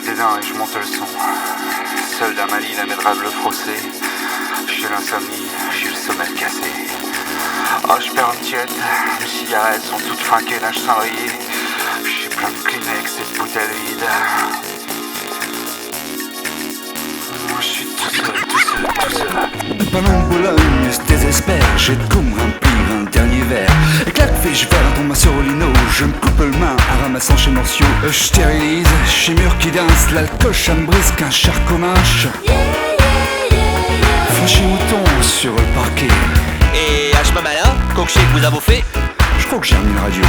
des dents et je monte le son. Seul dans ma lit, la médrable frossée. J'ai l'insomnie, j'ai le sommeil cassé. Oh, je perds une tiède, les cigarettes sont toutes frinquées d'un cendrier. J'ai plein de Kleenex et de bouteilles vides. Moi je suis tout seul. Pendant Bologne se désespère, j'ai de quoi me remplir un dernier verre. Éclate, fais je verre dans ma sorolino. Je me coupe le main en ramassant chez Morcio. Je stérilise, chez mur qui danse. L'alcool ça me brise qu'un charcot marche. Franchi mouton sur le parquet. Et à ce moment-là, cockshake vous avez fait? Je crois que j'ai remis une radio.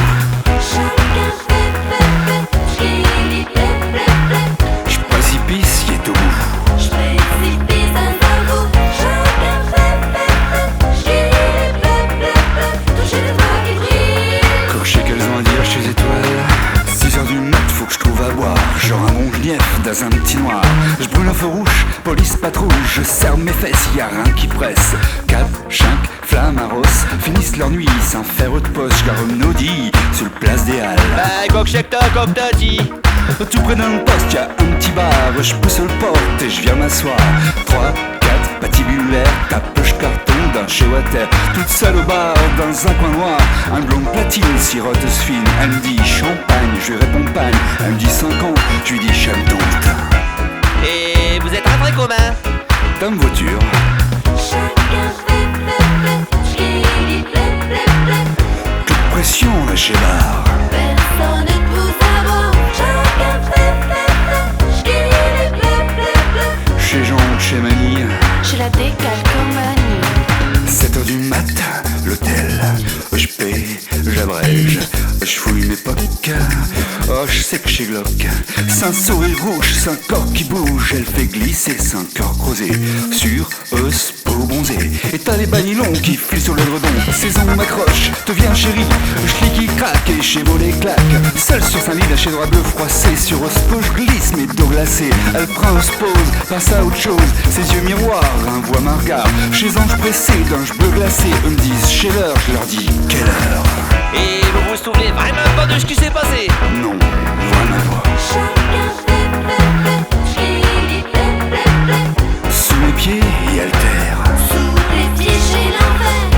Je précipice, y est au bout. Cocher qu'elles ont à dire chez Étoiles. 6h du mat, faut que je trouve à boire. Genre un bon gnief dans un petit noir. Je brûle un feu rouge, police patrouille. Je serre mes fesses, y a rien qui presse. 4, 5, flammes à Ross finissent leur nuit sans faire de poste. Car un Audi sur le place des Halles. Ben, cockshake t'as comme t'as dit. Tout près d'un poste, y'a un petit bar. Je pousse le porte et je viens m'asseoir. 3, 4, patibulaire, tape-je carton d'un chez Water. Toute seule au bar, dans un coin noir. Un blond platine, siroteuse fine. Elle me dit champagne, je lui réponds pagne. Elle me dit 50, je lui dis chame ton putain. Et vous êtes rentré comment? Dans ma voiture. Toute pression là chez bar. Personne ne vous aborde. Chacun Chez Jean, chez Mani. je la décalcomanie. 7h du mat, l'hôtel. Je paie, j'abrège, je fouille mes pocs. Oh, je sais que chez Glock, c'est un sourire rouge, c'est un corps qui bouge. Elle fait glisser, c'est un cœur creusé sur os, peau bronzée. Et t'as les bagnilons qui filent sur le redon. Saison m'accroche, te viens chérie. Je lis qui craque et chez les claques. Seule sur sa lit, lâché droit bleu froissé. Sur Ospo, je glisse mes dos glacés. Elle prend pause, passe à autre chose. Ses yeux miroirs, un voix ma regard. Chez Ange pressé, d'un bleu glacé. Eux me disent chez l'heure, je leur dis quelle heure. Et vous vous souvenez vraiment pas de ce qui s'est passé? Non, vraiment pas. Sous mes pieds, il altère. Sous les pieds, j'ai l'envers.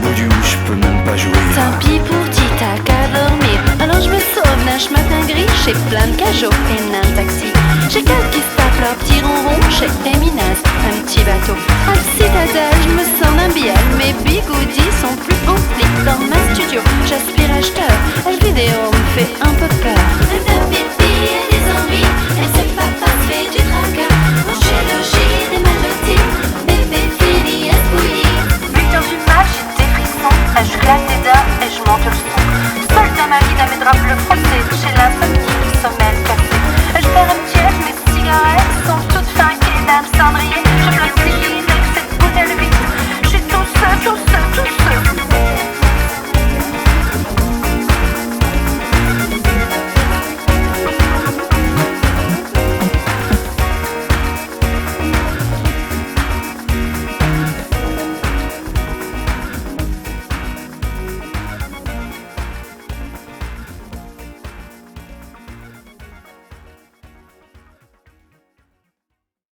Bout du je peux même pas jouer. Tant pis pour Tita qu'à dormir. Alors je me sauve d'un matin gris. J'ai plein de cajots et un taxi. J'ai quelques qui se tapent leur petit ronron. J'ai des minasses, un petit bateau. À la citadelle, je me sens d'un billet. Mes bigoudis sont plus remplis. Dans ma studio, j'aspire acheteur. La vidéo me fait un peu peur. Elle a pipi et des ennuis. Elle sait papa fait du tracas. Manger logis, des maladies. Bébé fini, esbouilli. 8h du match, des frissons, je claque des dents et je monte le son. Seul dans ma vie, dans mes draps bleus froissés, j'ai la